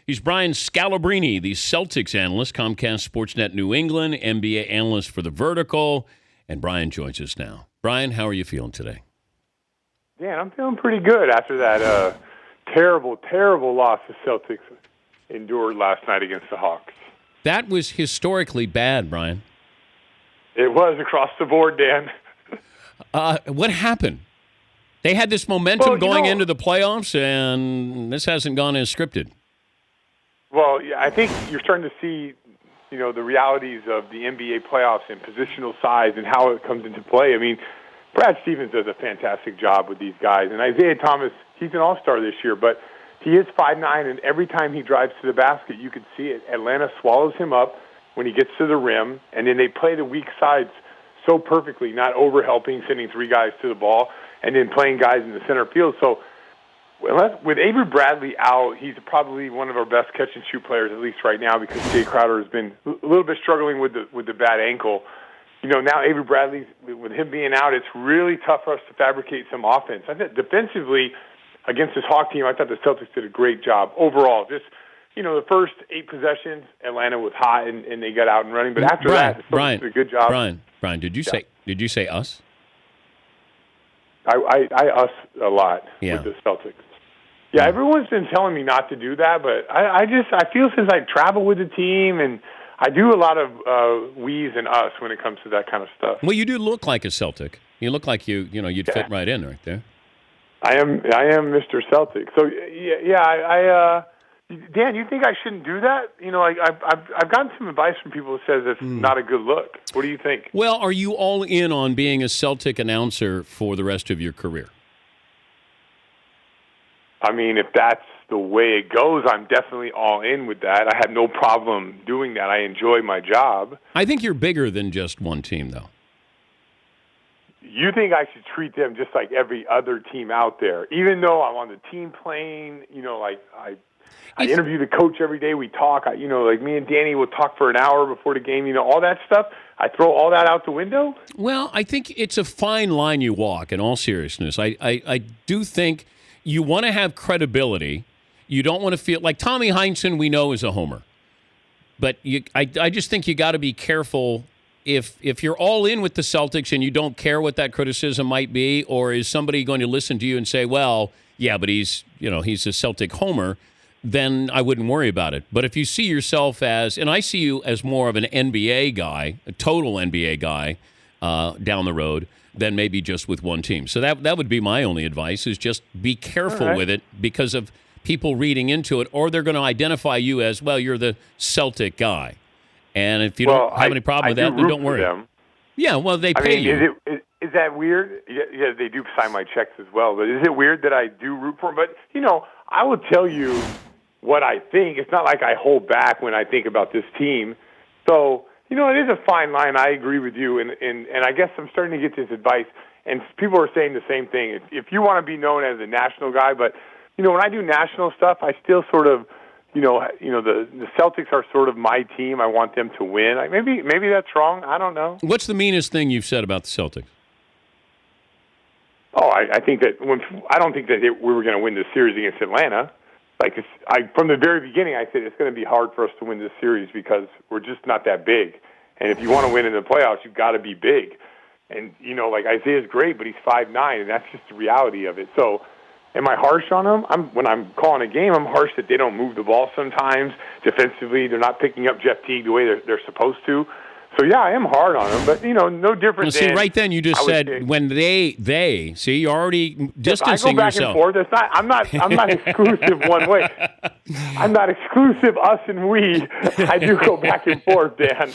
He's Brian Scalabrine, the Celtics analyst, Comcast Sportsnet New England, NBA analyst for The Vertical. And Brian joins us now. Brian, how are you feeling today? Dan, I'm feeling pretty good after that terrible, terrible loss the Celtics endured last night against the Hawks. That was historically bad, Brian. It was across the board, Dan. What happened? They had this momentum going into the playoffs, and this hasn't gone as scripted. Well, yeah, I think you're starting to see, the realities of the NBA playoffs and positional size and how it comes into play. I mean, Brad Stevens does a fantastic job with these guys, and Isaiah Thomas, he's an all-star this year, but he is 5'9", and every time he drives to the basket, you can see it. Atlanta swallows him up when he gets to the rim, and then they play the weak sides so perfectly, not over-helping, sending three guys to the ball, and then playing guys in the center field. So with Avery Bradley out, he's probably one of our best catch-and-shoot players, at least right now, because Jay Crowder has been a little bit struggling with the bad ankle. Now Avery Bradley, with him being out, it's really tough for us to fabricate some offense. I think defensively, against this Hawk team, I thought the Celtics did a great job overall. Just, the first 8 possessions, Atlanta was hot and they got out and running. But after that, the Celtics did a good job. Brian, did you say us? I us a lot with the Celtics. Yeah, everyone's been telling me not to do that, but I feel since I travel with the team and I do a lot of we's and us when it comes to that kind of stuff. Well, you do look like a Celtic. You look like you'd fit right in right there. I am Mr. Celtic. So Dan, you think I shouldn't do that? I've gotten some advice from people who says it's not a good look. What do you think? Well, are you all in on being a Celtic announcer for the rest of your career? I mean, if that's the way it goes, I'm definitely all in with that. I have no problem doing that. I enjoy my job. I think you're bigger than just one team, though. You think I should treat them just like every other team out there, even though I'm on the team plane, I interview the coach every day. We talk. Me and Danny will talk for an hour before the game. All that stuff. I throw all that out the window. Well, I think it's a fine line you walk. In all seriousness, I do think you want to have credibility. You don't want to feel like Tommy Heinsohn. We know is a homer, but I just think you got to be careful. If you're all in with the Celtics and you don't care what that criticism might be, or is somebody going to listen to you and say, well, yeah, but he's a Celtic homer, then I wouldn't worry about it. But if you see yourself as, and I see you as more of an NBA guy, a total NBA guy down the road, than maybe just with one team. So that would be my only advice, is just be careful with it because of people reading into it, or they're going to identify you as, well, you're the Celtic guy. And if you don't have any problem with that, then don't worry. Them. Yeah, well, they pay you. Is that weird? Yeah, they do sign my checks as well. But is it weird that I do root for them? But, I will tell you what I think. It's not like I hold back when I think about this team. So, it is a fine line. I agree with you. And I guess I'm starting to get this advice. And people are saying the same thing. If you want to be known as a national guy, but, when I do national stuff, I still sort of, the Celtics are sort of my team. I want them to win. Maybe that's wrong. I don't know. What's the meanest thing you've said about the Celtics? Oh, I think that I don't think that we were going to win this series against Atlanta. From the very beginning, I said it's going to be hard for us to win this series because we're just not that big. And if you want to win in the playoffs, you've got to be big. And, Isaiah's great, but he's 5'9", and that's just the reality of it. So am I harsh on them? When I'm calling a game, I'm harsh that they don't move the ball sometimes. Defensively, they're not picking up Jeff Teague the way they're supposed to. So, yeah, I am hard on them, but, no different than... See, right then you just said when they, see, you're already distancing yourself. I go back and forth. I'm not exclusive one way. I'm not exclusive us and we. I do go back and forth, Dan.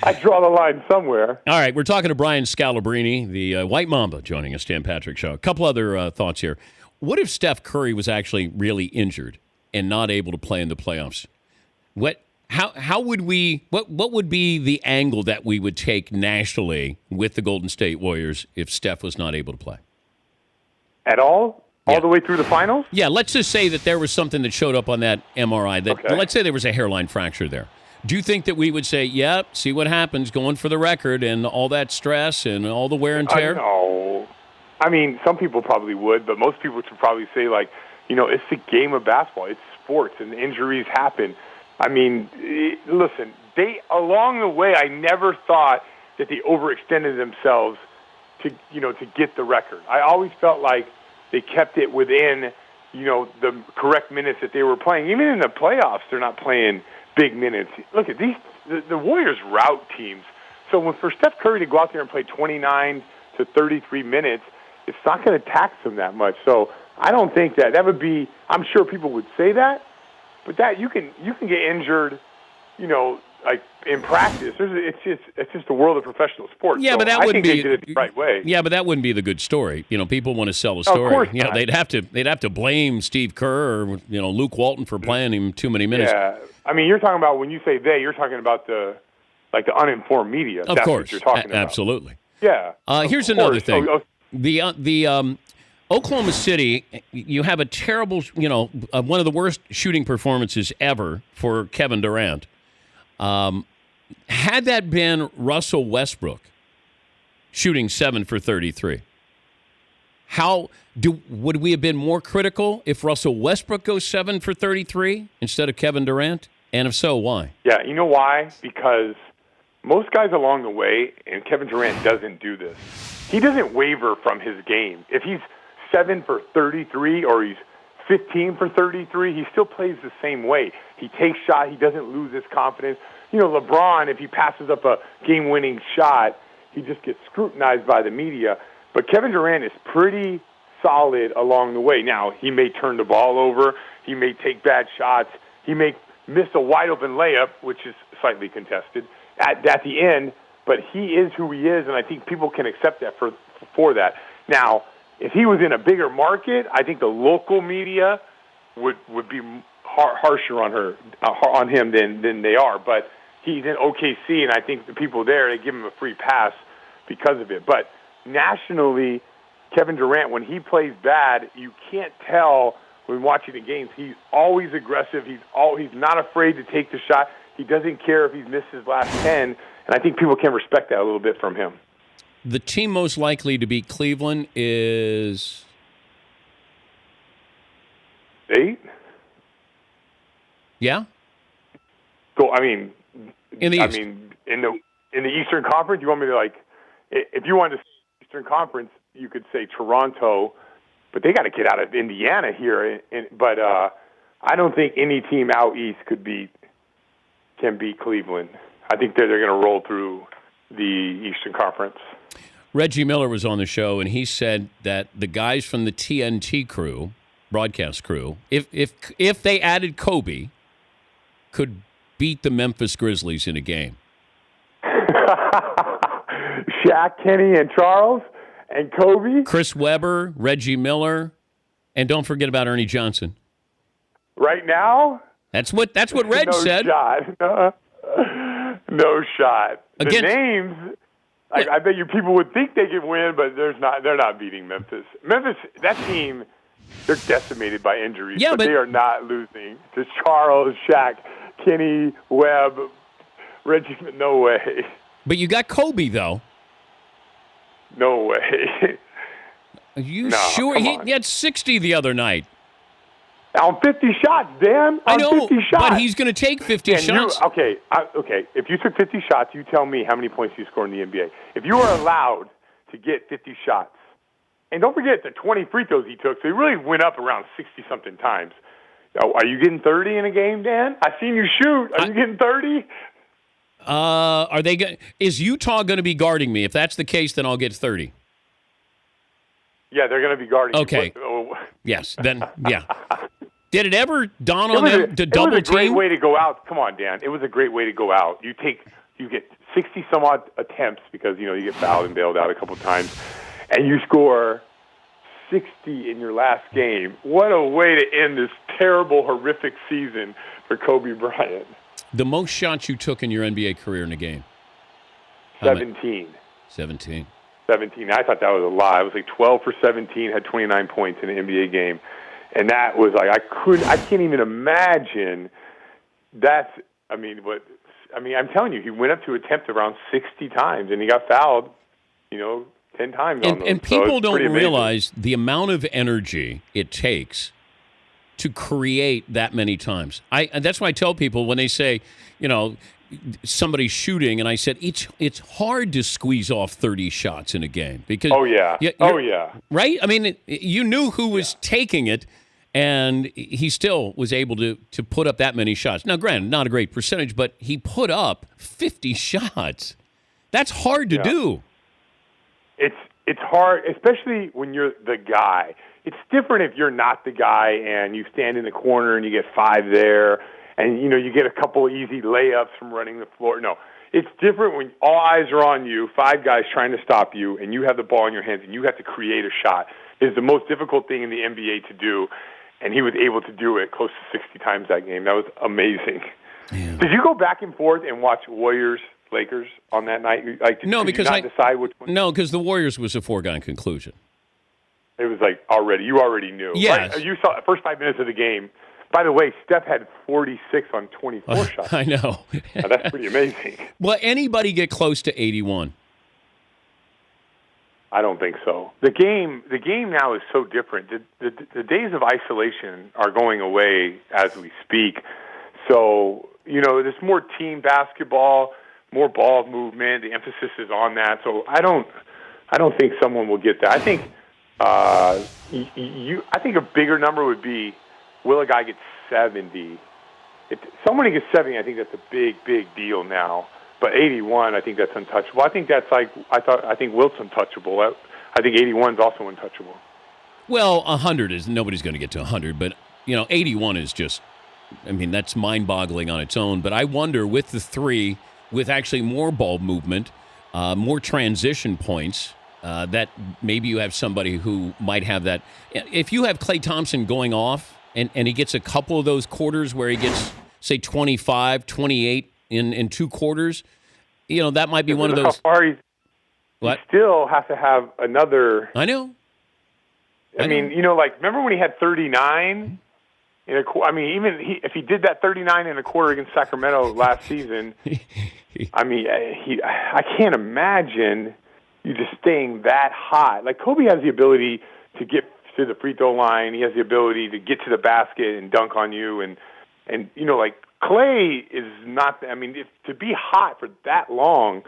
I draw the line somewhere. All right, we're talking to Brian Scalabrine, the White Mamba, joining us, Dan Patrick Show. A couple other thoughts here. What if Steph Curry was actually really injured and not able to play in the playoffs? How would we? What would be the angle that we would take nationally with the Golden State Warriors if Steph was not able to play at all? All the way through the finals? Yeah. Let's just say that there was something that showed up on that MRI. Let's say there was a hairline fracture there. Do you think that we would say, "Yep, see what happens, going for the record, and all that stress and all the wear and tear"? No. I mean, some people probably would, but most people would probably say, it's the game of basketball. It's sports, and injuries happen. I mean, listen, along the way, I never thought that they overextended themselves to get the record. I always felt like they kept it within, the correct minutes that they were playing. Even in the playoffs, they're not playing big minutes. Look at these, the Warriors route teams. So for Steph Curry to go out there and play 29 to 33 minutes, it's not going to tax them that much. So I don't think that would be, I'm sure people would say that, but that you can get injured, like in practice. It's just the world of professional sports. Yeah, so but that I wouldn't think be they did it the right way. Yeah, but that wouldn't be the good story. People want to sell a story. Of course not. They'd have to blame Steve Kerr or Luke Walton for playing him too many minutes. Yeah, I mean, you're talking about when you say they, you're talking about the uninformed media. Of That's course, what you're talking about. Absolutely. Yeah. Here's another thing. The Oklahoma City, you have a terrible, one of the worst shooting performances ever for Kevin Durant. Had that been Russell Westbrook shooting 7 for 33, would we have been more critical if Russell Westbrook goes 7 for 33 instead of Kevin Durant? And if so, why? Yeah, you know why? Because most guys along the way, and Kevin Durant doesn't do this, he doesn't waver from his game. If he's 7 for 33 or he's 15 for 33, he still plays the same way. He takes shot. He doesn't lose his confidence. LeBron, if he passes up a game-winning shot, he just gets scrutinized by the media. But Kevin Durant is pretty solid along the way. Now, he may turn the ball over. He may take bad shots. He may miss a wide-open layup, which is slightly contested, at the end. But he is who he is, and I think people can accept that for that. Now, if he was in a bigger market, I think the local media would be harsher on him than they are. But he's in OKC, and I think the people there, they give him a free pass because of it. But nationally, Kevin Durant, when he plays bad, you can't tell when watching the games. He's always aggressive. He's not afraid to take the shot. He doesn't care if he's missed his last 10, and I think people can respect that a little bit from him. The team most likely to beat Cleveland is 8? Yeah. So in the East. In the Eastern Conference, you want me to if you wanted to say Eastern Conference, you could say Toronto, but they got to get out of Indiana here. But I don't think any team out east can beat Cleveland. I think they're going to roll through the Eastern Conference. Reggie Miller was on the show, and he said that the guys from the TNT crew, broadcast crew, if they added Kobe, could beat the Memphis Grizzlies in a game. Shaq, Kenny, and Charles, and Kobe. Chris Webber, Reggie Miller, and don't forget about Ernie Johnson. Right now? That's what Reg said. No shot. The Against, names, I bet you people would think they could win, but they're not beating Memphis. Memphis, that team, they're decimated by injuries, but they are not losing to Charles, Shaq, Kenny, Webb, Reggie. No way. But you got Kobe, though. No way. Are you sure? He had 60 the other night. On 50 shots, Dan. I know, 50 shots. but he's going to take 50 shots. Okay. If you took 50 shots, you tell me how many points you score in the NBA. If you are allowed to get 50 shots, and don't forget the 20 free throws he took, so he really went up around 60-something times. Are you getting 30 in a game, Dan? I've seen you shoot. Are you getting 30? Are they? Is Utah going to be guarding me? If that's the case, then I'll get 30. Yeah, they're going to be guarding. Okay. Yes. Then yeah. Did it ever dawn on them to double team? It was a great way to go out. Come on, Dan. It was a great way to go out. You get 60 some odd attempts because you get fouled and bailed out a couple times, and you score 60 in your last game. What a way to end this terrible, horrific season for Kobe Bryant. The most shots you took in your NBA career in a game? 17. 17. 17. I thought that was a lot. I was 12 for 17, had 29 points in an NBA game. And that was I can't even imagine I'm telling you, he went up to attempt around 60 times, and he got fouled, 10 times on those. And people don't realize the amount of energy it takes to create that many times. And that's why I tell people when they say, somebody's shooting, and I said it's hard to squeeze off 30 shots in a game because right. I mean, you knew who was taking it, and he still was able to put up that many shots. Now, granted, not a great percentage, but he put up 50 shots. That's hard to do. It's hard, especially when you're the guy. It's different if you're not the guy and you stand in the corner and you get 5 there. And, you get a couple of easy layups from running the floor. No, it's different when all eyes are on you, 5 guys trying to stop you, and you have the ball in your hands, and you have to create a shot. It's the most difficult thing in the NBA to do, and he was able to do it close to 60 times that game. That was amazing. Yeah. Did you go back and forth and watch Warriors-Lakers on that night? No, because decide which one? No, because the Warriors was a foregone conclusion. It was you already knew. Yes. Right? You saw the first 5 minutes of the game. By the way, Steph had 46 on 24 shots. I know. Now, that's pretty amazing. Will anybody get close to 81? I don't think so. The game now is so different. The days of isolation are going away as we speak. So, there's more team basketball, more ball movement. The emphasis is on that. So I don't think someone will get that. I think I think a bigger number would be, will a guy get 70? If somebody gets 70, I think that's a big, big deal now. But 81, I think that's untouchable. I think I think Wilt's untouchable. I think 81 is also untouchable. Well, 100 is, nobody's going to get to 100, but 81 is just, that's mind-boggling on its own. But I wonder with the 3, with actually more ball movement, more transition points, that maybe you have somebody who might have that. If you have Klay Thompson going off, and he gets a couple of those quarters where he gets, say, 25, 28 in 2 quarters, that might be one of those. How far he still has to have another. I know. Remember when he had 39 in a quarter? If he did that 39 in a quarter against Sacramento last season, I can't imagine you just staying that hot. Like Kobe has the ability to get to the free throw line. He has the ability to get to the basket and dunk on you. And Klay is not, to be hot for that long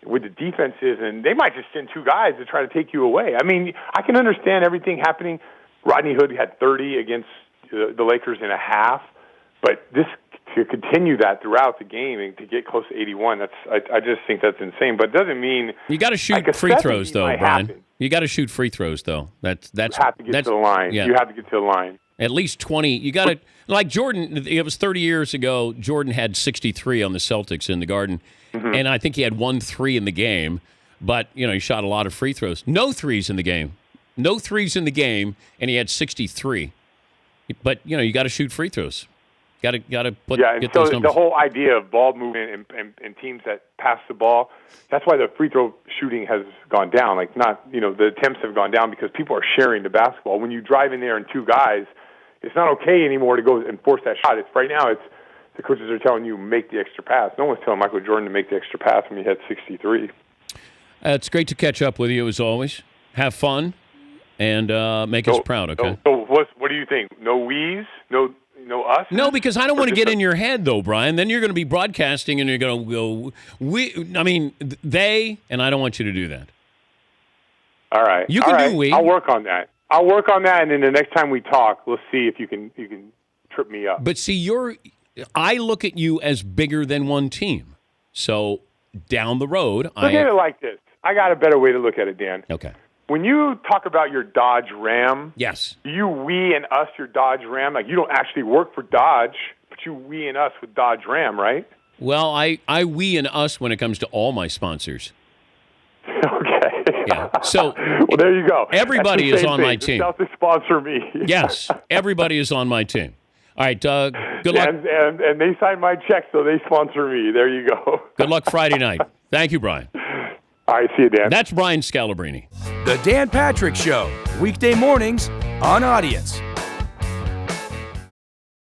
with the defenses, and they might just send 2 guys to try to take you away. I can understand everything happening. Rodney Hood had 30 against the Lakers in a half, but to continue that throughout the game and to get close to 81, I just think that's insane. But it doesn't mean you got to shoot free throws, though, Brian. You got to shoot free throws, though. You have to get to the line. Yeah. You have to get to the line. At least 20. You got to, like Jordan. It was 30 years ago. Jordan had 63 on the Celtics in the Garden, and I think he had 1 3 in the game. But he shot a lot of free throws. No threes in the game. No threes in the game, and he had 63. But you got to shoot free throws. Got to get those numbers. The whole idea of ball movement and teams that pass the ball, that's why the free throw shooting has gone down. The attempts have gone down because people are sharing the basketball. When you drive in there and 2 guys, it's not okay anymore to go and force that shot. Right now the coaches are telling you make the extra pass. No one's telling Michael Jordan to make the extra pass when he had 63. It's great to catch up with you as always. Have fun and make us proud. Okay. So what do you think? No we's? No us? No, because I don't want to get in your head, though, Brian. Then you're going to be broadcasting and you're going to go, they, and I don't want you to do that. All right. You can do we. I'll work on that. And then the next time we talk, we'll see if you can trip me up. But see, I look at you as bigger than one team. So down the road, look at it like this. I got a better way to look at it, Dan. Okay. When you talk about your Dodge Ram, yes, you we and us your Dodge Ram. Like you don't actually work for Dodge, but you we and us with Dodge Ram, right? Well, I we and us when it comes to all my sponsors. Okay. Yeah. So well, there you go. Everybody is on my team. The Celtics sponsor me. Yes, everybody is on my team. All right. Good luck. And they sign my check, so they sponsor me. There you go. Good luck Friday night. Thank you, Brian. All right, see you, Dan. That's Brian Scalabrine. The Dan Patrick Show, weekday mornings on Audience.